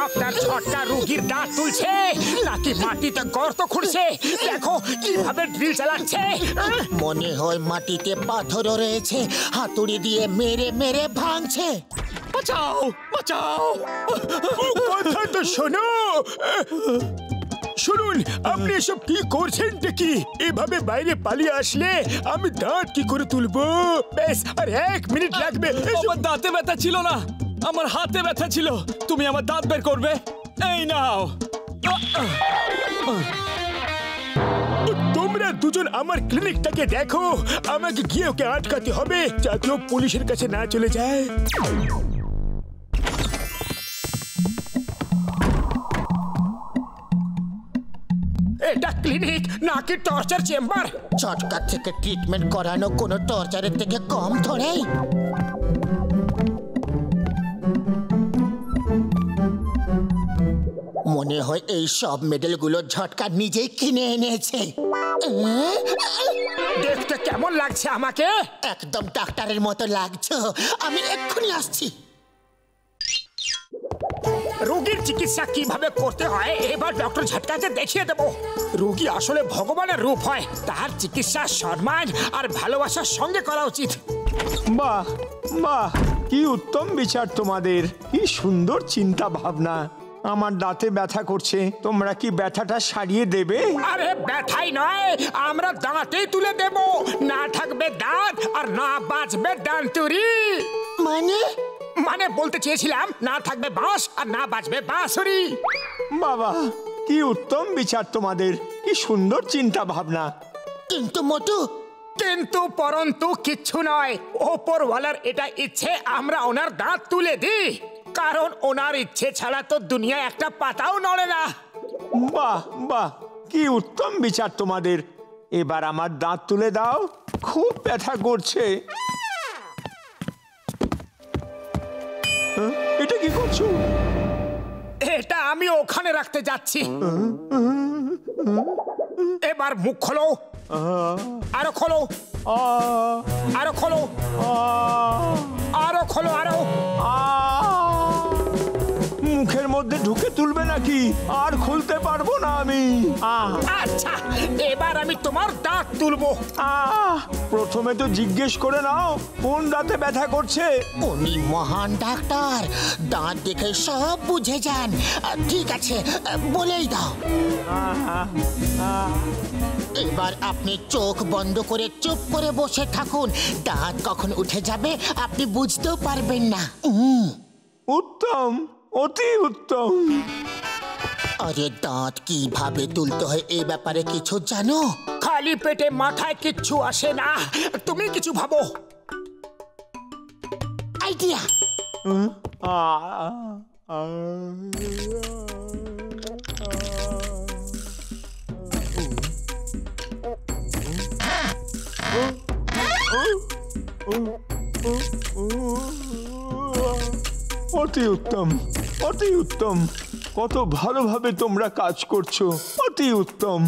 Doctor ঝটকা রোগীর দাঁত তুলছে নাকি মাটিতে গর্ত খুঁড়ছে? দেখো কিভাবে ড্রিল চালাচ্ছে। মনে হয় মাটিতে পাথরও রয়েছে, হাতুড়ি দিয়ে মেরে মেরে ভাঙছে। বাঁচাও বাঁচাও। কথাটা শোনো। শুনুন, আপনি এসব কি করছেন কি? এভাবে বাইরে পালিয়ে আসলে আমি দাঁত কি করে তুলবো? বেশ আর 1 মিনিট লাগবে। আমার দাঁতে ব্যথা ছিল না, আমার হাতে ব্যথা ছিল। তুমি আমার দাঁত বের করবে? এই নাও। তোমরা দুজন আমার ক্লিনিকটাকে দেখো, আমাকে গিয়ে ওকে আটকাতে হবে যাতে ও পুলিশের কাছে না চলে যায়। এটা ক্লিনিক নাকি টর্চার চেম্বার? ঝটকা থেকে ট্রিটমেন্ট করানো কোনো টর্চারের থেকে কম ধরে। মনে হয় এই সব মেডেলগুলো ঝটকা নিজেই কিনে এনেছে। দেখতে কেমন লাগছে আমাকে? একদম ডাক্তারের মতো লাগছে। আমি এক্ষুনি আসছি। রোগীর চিকিৎসা কিভাবে করতে হয় এবার ডক্টর ঝটকাকে দেখিয়ে দেব। রোগী আসলে ভগবানের রূপ হয়, তার চিকিৎসা সম্মান আর ভালোবাসার সঙ্গে করা উচিত। বাহ বাহ, কি উত্তম বিচার তোমাদের, কি সুন্দর চিন্তা ভাবনা। আমার দাঁতে ব্যথা করছে, তোমরা কি ব্যথাটা সারিয়ে দেবে? আরে ব্যথাই নয়, আমরা দাঁতেই তুলে দেব। না থাকবে দাঁত আর না বাঁচবে ডান্তুরি। মানে বলতে চেয়েছিলাম না থাকবে বাঁশ আর না বাঁচবে বাঁশুরি। বাবা, কি উত্তম বিচার তোমাদের, কি সুন্দর চিন্তা ভাবনা। কিন্তু মোটু, কিন্তু পরন্তু কিচ্ছু নয়। ওপরওয়ালার এটা ইচ্ছে আমরা ওনার দাঁত তুলে দিই, কারণ ওনার ইচ্ছে ছাড়া তো দুনিয়ায় একটা পাতাও নড়ে না। বাহ বাহ, কি উত্তম বিচার তোমাদের। এবার আমার দাঁত তুলে দাও, খুব ব্যথা করছে। এটা কি করছো? এটা আমি ওখানে রাখতে যাচ্ছি। এবার মুখ খোলো, আরো খোলো, আরো খোলো, আরো খোলো, আরো। মুখের মধ্যে ঢুকে তুলবে নাকি? আর খুলতে পারবো না আমি। আচ্ছা, এবার আমি তোমার দাঁত তুলবো। প্রথমে তো জিজ্ঞেস করে নাও কোন দাঁতে ব্যথা করছে। উনি মহান ডাক্তার, দাঁত দেখে সব বুঝে যান। ঠিক আছে, বলেই দাও। এবার আপনি চোখ বন্ধ করে চুপ করে বসে থাকুন। দাঁত কখন উঠে যাবে আপনি বুঝতেও পারবেন না। উত্তম, অতি উত্তম। আরে দাঁত কিভাবে তুলতে হয় এ ব্যাপারে কিছু জানো? খালি পেটে মাথায় কিচ্ছু আসে না, তুমি কিছু ভাবো। আইডিয়া। অতি উত্তম, অতি উত্তম। কত ভালোভাবে তোমরা কাজ করছো, অতি উত্তম,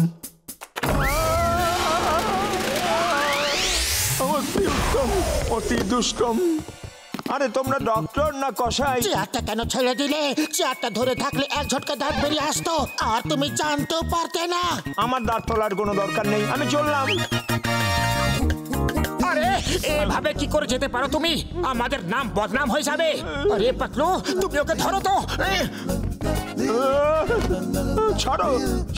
অতি উত্তম, অতি দুষ্টম। আরে তোমরা ডক্টর না কসাই? চেয়ারটা কেন ছেড়ে দিলে? চেয়ারটা ধরে থাকলে এক ঝটকা দাঁত বেরিয়ে আসতো আর তুমি জানতেও পারতে না। আমার দাঁত তোলার কোনো দরকার নেই, আমি চললাম। আরে এভাবে কি করে যেতে পারো তুমি? আমাদের নাম বদনাম হয়ে যাবে। আরে পাতলু, তুমি ওকে ধরো তো। ছাড়ো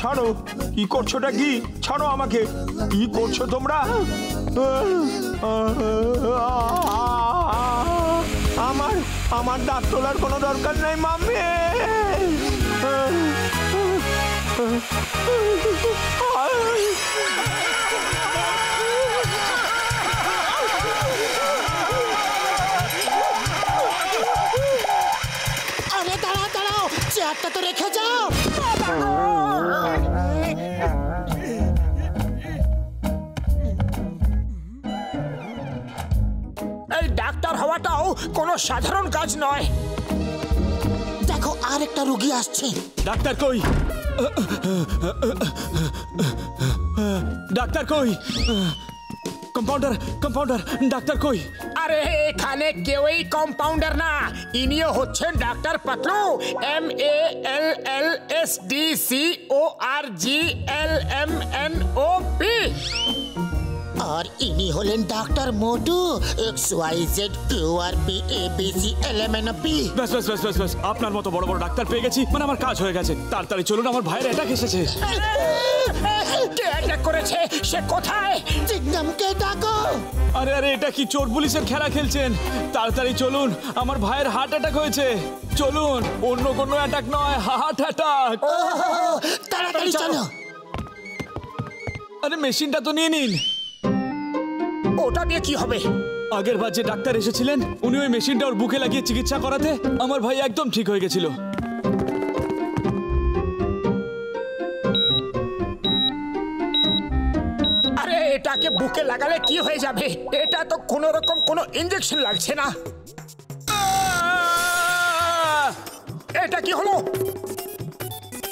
ছাড়ো, কি করছোটা কি? ছাড়ো আমাকে, কি করছো তোমরা? আমার দাঁত তোলার কোনো দরকার নেই মাম্মি। আরে দাঁড়াও দাঁড়াও, চেয়ারটা তো রেখে যাও। এই ডাক্তার হওয়াটাও কোনো সাধারণ কাজ নয়। দেখো আর একটা রোগী আসছে। ডাক্তার কই? ডাক্তার কই? কম্পাউন্ডার কম্পাউন্ডার ডাক্তার কই? আরে এখানে কেউই কম্পাউন্ডার না, ইনিও হচ্ছেন ডাক্তার পাতলু, MALLSDCORGLMNOP। আর ইনি হলেন ডাক্তার মোটু, XYZQRPABCLMNOP। ব্যাস ব্যাস ব্যাস ব্যাস ব্যাস, আপনার মতো বড় বড় ডাক্তার পেয়ে গেছি, মানে আমার কাজ হয়ে গেছে। তাড়াতাড়ি চলুন, আমার ভাইয়ের অ্যাটাক এসেছে। কে অ্যাটাক করেছে? সে কোথায়? চিংগামকে ডাকো। আরে আরে, এটা কি চোর পুলিশের খেলা খেলছেন? তাড়াতাড়ি চলুন, আমার ভাইয়ের হার্ট অ্যাটাক হয়েছে। চলুন, অন্য কোনো অ্যাটাক নয়, হার্ট অ্যাটাক। তাড়াতাড়ি চলো। আরে মেশিনটা তো নিয়ে নিন। ওটা দিয়ে কি হবে? আগের বার যে ডাক্তার এসেছিলেন, উনি ওই মেশিনটা ওর বুকে লাগিয়ে চিকিৎসা করাতে আমার ভাই একদম ঠিক হয়ে গেছিল। আরে এটাকে বুকে লাগালে কি হয়ে যাবে? এটা তো কোনো রকম কোনো ইনজেকশন লাগছে না। এটা কি হলো?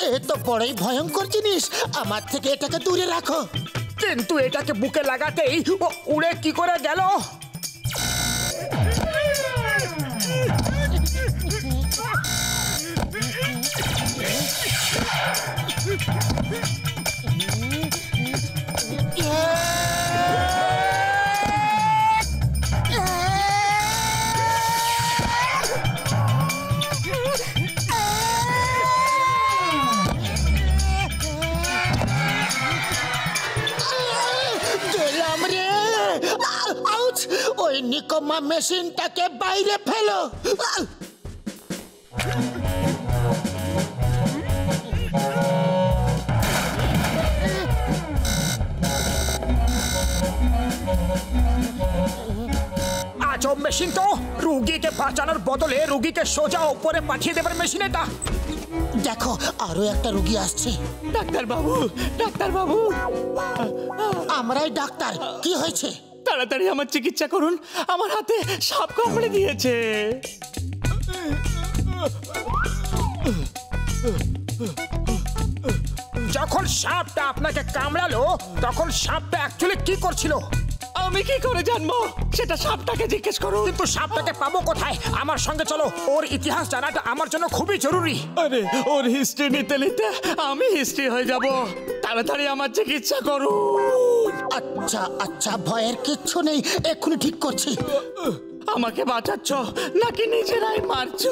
এ তো বড়ই ভয়ঙ্কর জিনিস, আমার থেকে এটাকে দূরে রাখো। কিন্তু এটাকে বুকে লাগাতেই ও উড়ে কি করে গেল? গেলাম রে। আউচ! ওই নিকম্মা মেশিনটাকে বাইরে ফেলো। আজব মেশিন তো, রুগীকে বাঁচানোর বদলে রুগীকে সোজা উপরে পাঠিয়ে দেবার মেশিন এটা। দেখো, আরো একটা রুগী আসছে। ডাক্তার বাবু, ডাক্তার বাবু, আমরাই ডাক্তার। কি হয়েছে? তাড়াতাড়ি আমার চিকিৎসা করুন, আমার হাতে সাপ কামড়ে দিয়েছে। যখন সাপটা আপনাকে কামড়ালো তখন সাপটা অ্যাকচুয়ালি কি করছিল? আমি কি করে জানবো? সেটা সাপটাকে জিজ্ঞেস করুন। কিন্তু সাপটাকে পাবো কোথায়? আমার সঙ্গে চলো, ওর ইতিহাস জানাটা আমার জন্য খুবই জরুরি। আরে ওর হিস্ট্রি নিতে নিতে আমি হিস্ট্রি হয়ে যাব। তাড়াতাড়ি আমার চিকিৎসা করুন। আচ্ছা আচ্ছা, ভয়ের কিচ্ছু নেই, এক্ষুনি ঠিক করছি। আমাকে বাঁচাচ্ছ নাকি নিজেরাই মারছ?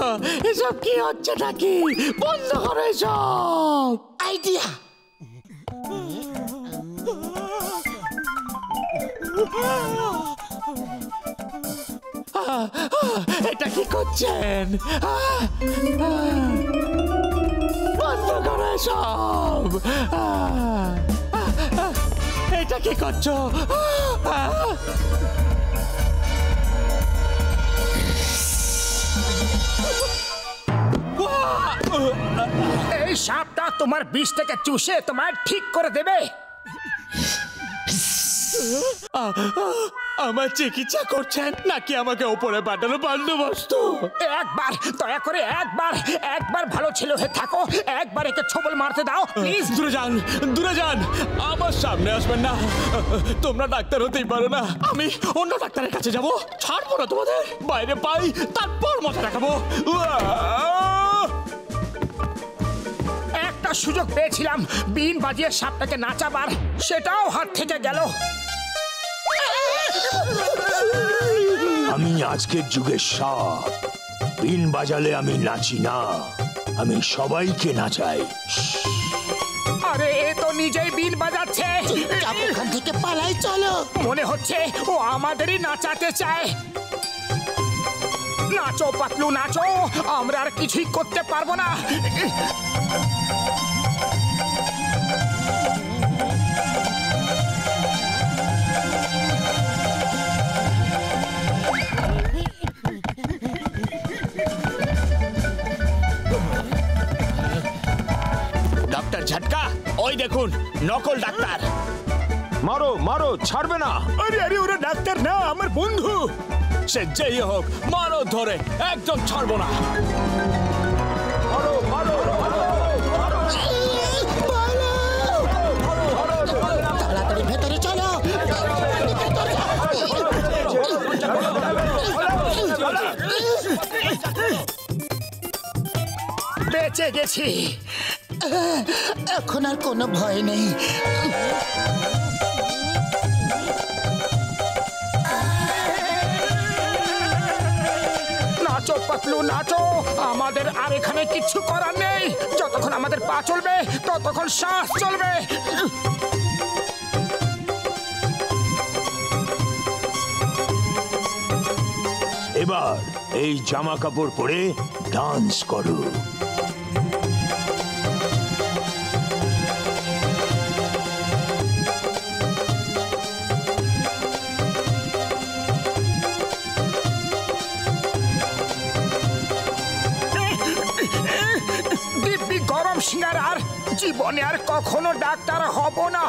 এসব কি হচ্ছে নাকি? বন্ধ করো এসব। আইডিয়া! এটা কি করছেন? বন্ধ করো এসব। এটা কি করছো? এই সাপটা তোমার বিষ থেকে চুষে তোমার ঠিক করে দেবে। আমার চিকিৎসা করছেন নাকি আমাকে ওপরে পাঠানো বন্দোবস্ত? একবার দয়া করে একবার ভালো ছেলে হয়ে থাকো, একবার একে ছবল মারতে দাও প্লিজ। দূরে যান, দূরে যান, আমার সামনে আসবেন না। তোমরা ডাক্তার হতেই পারো না, আমি অন্য ডাক্তারের কাছে যাব। ছাড়বো না তোমাদের, বাইরে পাই তারপর মজা দেখাবো। একটা সুযোগ পেয়েছিলাম বিন বাজিয়ে সাপটাকে নাচাবার, সেটাও হাত থেকে গেল। আমি আজকের যুগের সাপ, বিন বাজালে আমি নাচি না, আমি সবাইকে নাচাই। আরে এ তো নিজেই বিন বাজাচ্ছে। চুপচাপ ওখান থেকে পালাই, চলো। মনে হচ্ছে ও আমাদেরই নাচাতে চায়। নাচো পাতলু নাচো, আমরা আর কিছুই করতে পারবো না। ডাক্তার ঝটকা, ওই দেখুন নকল ডাক্তার। মারো মারো, ছাড়বে না। আরে আরে, ওরা ডাক্তার না, আমার বন্ধু। সে যেই হোক, মারো ধরে, একদম ছাড়বো না। মারো মারো মারো। তাড়াতাড়ি ভেতরে চলো। বেঁচে গেছি। এখন আর কোনো ভয় নেই। নাচো পাতলু নাচো, আমাদের আর এখানে কিচ্ছু করার নেই। যতক্ষণ আমাদের পা চলবে ততক্ষণ শ্বাস চলবে। এবার এই জামা কাপড় পরে ডান্স করো। দিব্যি গরম সিঙ্গারার, জীবনে আর কখনো ডাক্তার হব না।